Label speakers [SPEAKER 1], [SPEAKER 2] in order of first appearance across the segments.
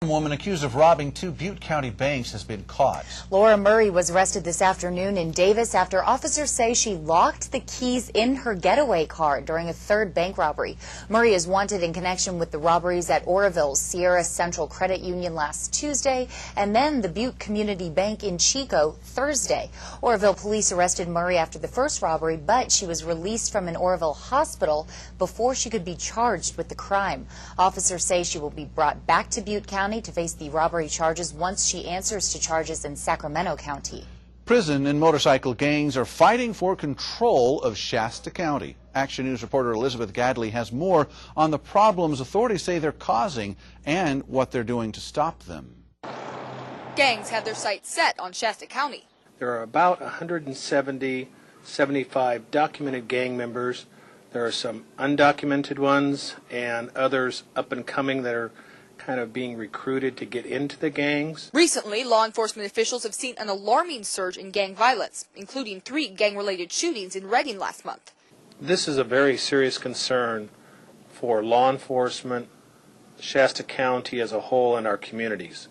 [SPEAKER 1] woman accused of robbing two Butte County banks has been caught.
[SPEAKER 2] Laura Murray was arrested this afternoon in Davis after officers say she locked the keys in her getaway car during a third bank robbery. Murray is wanted in connection with the robberies at Oroville's Sierra Central Credit Union last Tuesday and then the Butte Community Bank in Chico Thursday. Oroville police arrested Murray after the first robbery, but she was released from an Oroville hospital before she could be charged with the crime. Officers say she will be brought back to Butte County to face the robbery charges once she answers to charges in Sacramento County.
[SPEAKER 1] Prison and motorcycle gangs are fighting for control of Shasta County. Action News reporter Elizabeth Gadley has more on the problems authorities say they're causing and what they're doing to stop them.
[SPEAKER 3] Gangs have their sights set on Shasta County.
[SPEAKER 4] There are about 75 documented gang members. There are some undocumented ones and others up and coming that are kind of being recruited to get into the gangs.
[SPEAKER 3] Recently, law enforcement officials have seen an alarming surge in gang violence, including 3 gang-related shootings in Redding last month.
[SPEAKER 4] This is a very serious concern for law enforcement, Shasta County as a whole, and our communities.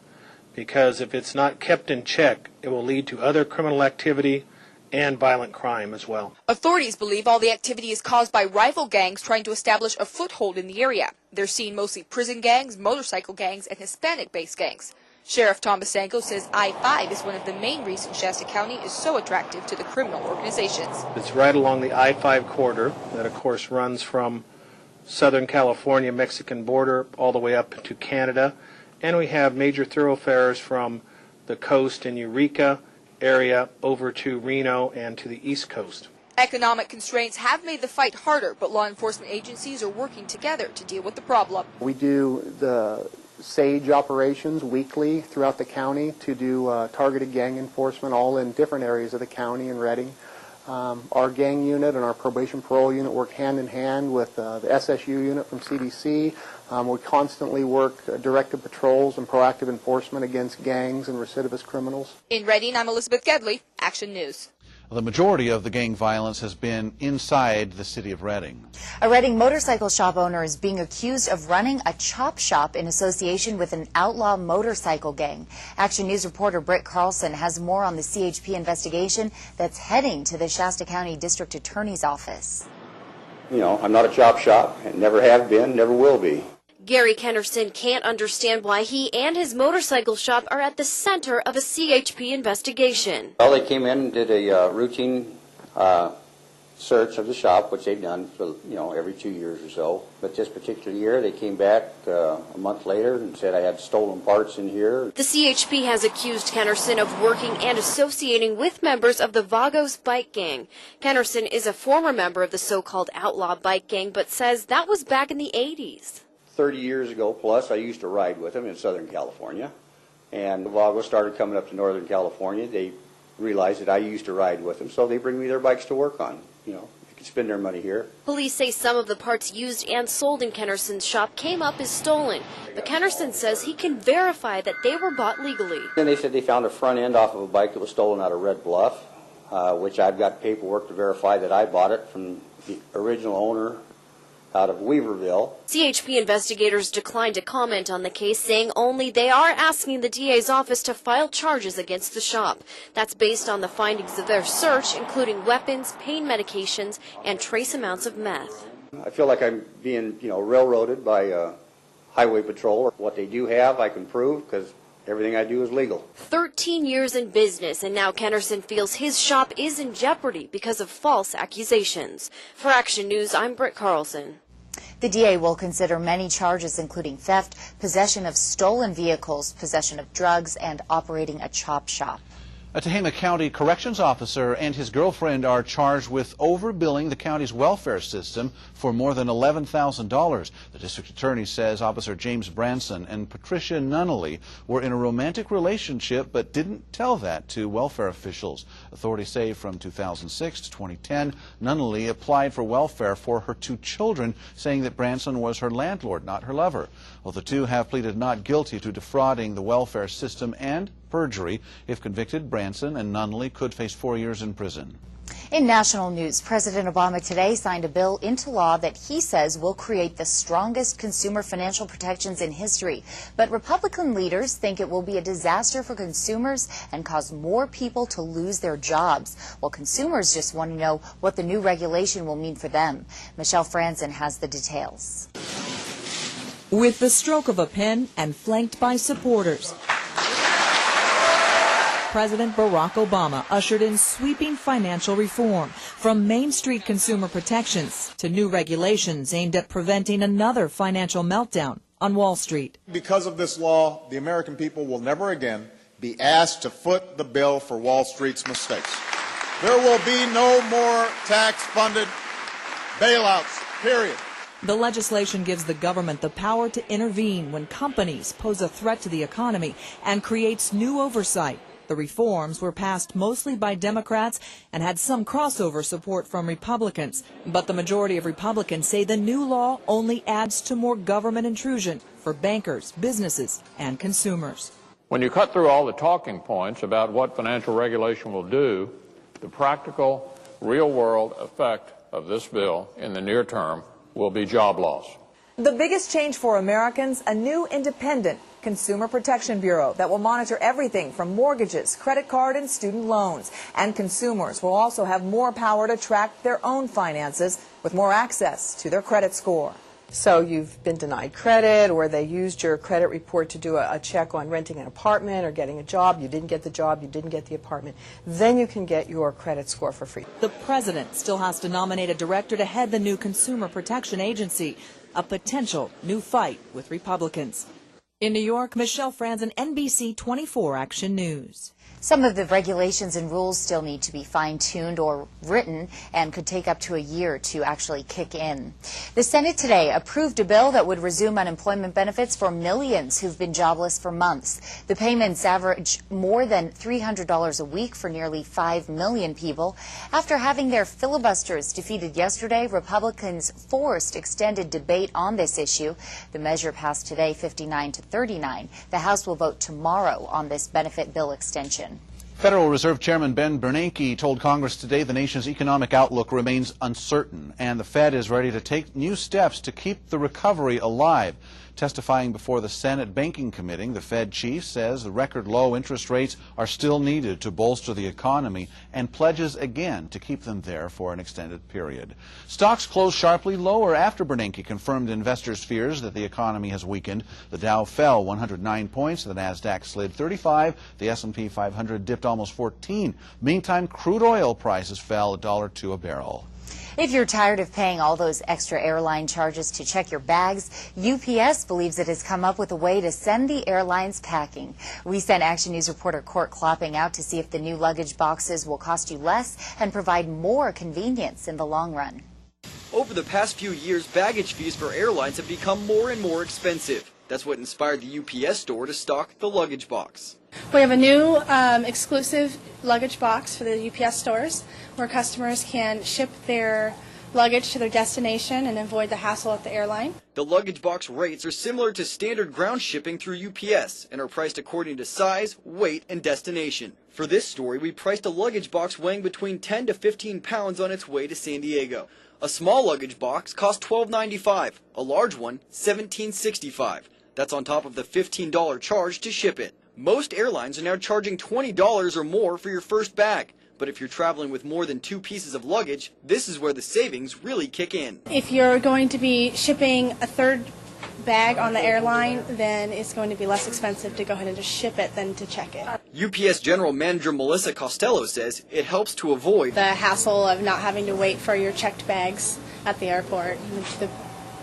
[SPEAKER 4] Because if it's not kept in check, it will lead to other criminal activity and violent crime as well.
[SPEAKER 3] Authorities believe all the activity is caused by rival gangs trying to establish a foothold in the area. They're seeing mostly prison gangs, motorcycle gangs, and Hispanic-based gangs. Sheriff Tom Basanko says I-5 is one of the main reasons Shasta County is so attractive to the criminal organizations.
[SPEAKER 4] It's right along the I-5 corridor that, of course, runs from Southern California, Mexican border, all the way up to Canada. And we have major thoroughfares from the coast in Eureka area over to Reno and to the East Coast.
[SPEAKER 3] Economic constraints have made the fight harder, but law enforcement agencies are working together to deal with the problem.
[SPEAKER 5] We do the SAGE operations weekly throughout the county to do targeted gang enforcement, all in different areas of the county and Redding. Our gang unit and our probation parole unit work hand in hand with the SSU unit from CDC. We constantly work directed patrols and proactive enforcement against gangs and recidivist criminals.
[SPEAKER 3] In Redding, I'm Elizabeth Gedley, Action News.
[SPEAKER 1] The majority of the gang violence has been inside the city of Redding.
[SPEAKER 2] A Redding motorcycle shop owner is being accused of running a chop shop in association with an outlaw motorcycle gang. Action News reporter Britt Carlson has more on the CHP investigation that's heading to the Shasta County District Attorney's Office.
[SPEAKER 6] You know, I'm not a chop shop, and never have been, never will be.
[SPEAKER 7] Gary Kennerson can't understand why he and his motorcycle shop are at the center of a CHP investigation.
[SPEAKER 6] Well, they came in and did a routine search of the shop, which they've done for, every 2 years or so. But this particular year, they came back a month later and said I had stolen parts in here.
[SPEAKER 7] The CHP has accused Kennerson of working and associating with members of the Vagos bike gang. Kennerson is a former member of the so-called outlaw bike gang, but says that was back in the 80s.
[SPEAKER 6] 30 years ago plus, I used to ride with them in Southern California. And the Vagos started coming up to Northern California. They realized that I used to ride with them, so they bring me their bikes to work on. They can spend their money here.
[SPEAKER 7] Police say some of the parts used and sold in Kennerson's shop came up as stolen. But Kennerson says he can verify that they were bought legally.
[SPEAKER 6] Then they said they found a front end off of a bike that was stolen out of Red Bluff, which I've got paperwork to verify that I bought it from the original owner out of Weaverville.
[SPEAKER 7] CHP investigators declined to comment on the case, saying only they are asking the DA's office to file charges against the shop. That's based on the findings of their search, including weapons, pain medications, and trace amounts of meth.
[SPEAKER 6] I feel like I'm being, railroaded by Highway Patrol. What they do have, I can prove, because everything I do is legal.
[SPEAKER 7] 13 years in business, and now Kennerson feels his shop is in jeopardy because of false accusations. For Action News, I'm Britt Carlson.
[SPEAKER 2] The DA will consider many charges, including theft, possession of stolen vehicles, possession of drugs, and operating a chop shop.
[SPEAKER 1] A Tehama County corrections officer and his girlfriend are charged with overbilling the county's welfare system for more than $11,000. The district attorney says Officer James Branson and Patricia Nunnally were in a romantic relationship but didn't tell that to welfare officials. Authorities say from 2006 to 2010, Nunnally applied for welfare for her 2 children, saying that Branson was her landlord, not her lover. Well, the two have pleaded not guilty to defrauding the welfare system and perjury. If convicted, Branson and Nunnally could face 4 years in prison.
[SPEAKER 2] In national news, President Obama today signed a bill into law that he says will create the strongest consumer financial protections in history. But Republican leaders think it will be a disaster for consumers and cause more people to lose their jobs, while consumers just want to know what the new regulation will mean for them. Michelle Franzen has the details.
[SPEAKER 8] With the stroke of a pen and flanked by supporters, President Barack Obama ushered in sweeping financial reform, from Main Street consumer protections to new regulations aimed at preventing another financial meltdown on Wall Street.
[SPEAKER 9] Because of this law, the American people will never again be asked to foot the bill for Wall Street's mistakes. There will be no more tax-funded bailouts, period.
[SPEAKER 8] The legislation gives the government the power to intervene when companies pose a threat to the economy and creates new oversight. The reforms were passed mostly by Democrats and had some crossover support from Republicans. But the majority of Republicans say the new law only adds to more government intrusion for bankers, businesses, and consumers.
[SPEAKER 10] When you cut through all the talking points about what financial regulation will do, the practical, real-world effect of this bill in the near term will be job loss.
[SPEAKER 8] The biggest change for Americans, a new independent Consumer Protection Bureau that will monitor everything from mortgages, credit card, and student loans. And consumers will also have more power to track their own finances with more access to their credit score.
[SPEAKER 11] So you've been denied credit, or they used your credit report to do a check on renting an apartment or getting a job. You didn't get the job, you didn't get the apartment. Then you can get your credit score for free.
[SPEAKER 8] The president still has to nominate a director to head the new Consumer Protection Agency, a potential new fight with Republicans. In New York, Michelle Franzen, NBC 24 Action News.
[SPEAKER 2] Some of the regulations and rules still need to be fine-tuned or written and could take up to a year to actually kick in. The Senate today approved a bill that would resume unemployment benefits for millions who've been jobless for months. The payments average more than $300 a week for nearly 5 million people. After having their filibusters defeated yesterday, Republicans forced extended debate on this issue. The measure passed today 59-39. The House will vote tomorrow on this benefit bill extension.
[SPEAKER 1] Federal Reserve Chairman Ben Bernanke told Congress today the nation's economic outlook remains uncertain, and the Fed is ready to take new steps to keep the recovery alive. Testifying before the Senate Banking Committee, the Fed chief says the record low interest rates are still needed to bolster the economy and pledges again to keep them there for an extended period. Stocks closed sharply lower after Bernanke confirmed investors' fears that the economy has weakened. The Dow fell 109 points, the Nasdaq slid 35, the S&P 500 dipped almost 14. Meantime, crude oil prices fell $1.02 a barrel.
[SPEAKER 2] If you're tired of paying all those extra airline charges to check your bags, UPS believes it has come up with a way to send the airlines packing. We sent Action News reporter Court Klopping out to see if the new luggage boxes will cost you less and provide more convenience in the long run.
[SPEAKER 12] Over the past few years, baggage fees for airlines have become more and more expensive. That's what inspired the UPS store to stock the luggage box.
[SPEAKER 13] We have a new exclusive luggage box for the UPS stores where customers can ship their luggage to their destination and avoid the hassle at the airline.
[SPEAKER 12] The luggage box rates are similar to standard ground shipping through UPS and are priced according to size, weight, and destination. For this story, we priced a luggage box weighing between 10 to 15 pounds on its way to San Diego. A small luggage box costs $12.95, a large one $17.65. That's on top of the $15 charge to ship it. Most airlines are now charging $20 or more for your first bag. But if you're traveling with more than 2 pieces of luggage, this is where the savings really kick in.
[SPEAKER 13] If you're going to be shipping a third bag on the airline, then it's going to be less expensive to go ahead and just ship it than to check it.
[SPEAKER 12] UPS General Manager Melissa Costello says it helps to avoid
[SPEAKER 13] the hassle of not having to wait for your checked bags at the airport. The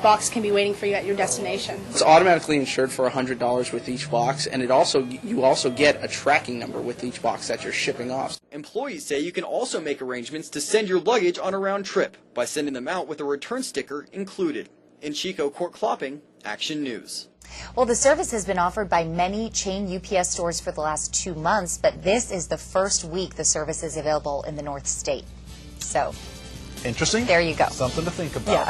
[SPEAKER 13] box can be waiting for you at your destination.
[SPEAKER 14] It's automatically insured for $100 with each box, and you also get a tracking number with each box that you're shipping off.
[SPEAKER 12] Employees say you can also make arrangements to send your luggage on a round trip by sending them out with a return sticker included. In Chico, Court Klopping, Action News.
[SPEAKER 2] Well, the service has been offered by many chain UPS stores for the last 2 months, but this is the first week the service is available in the North State. So,
[SPEAKER 1] interesting.
[SPEAKER 2] There you go.
[SPEAKER 1] Something to think about.
[SPEAKER 2] Yeah.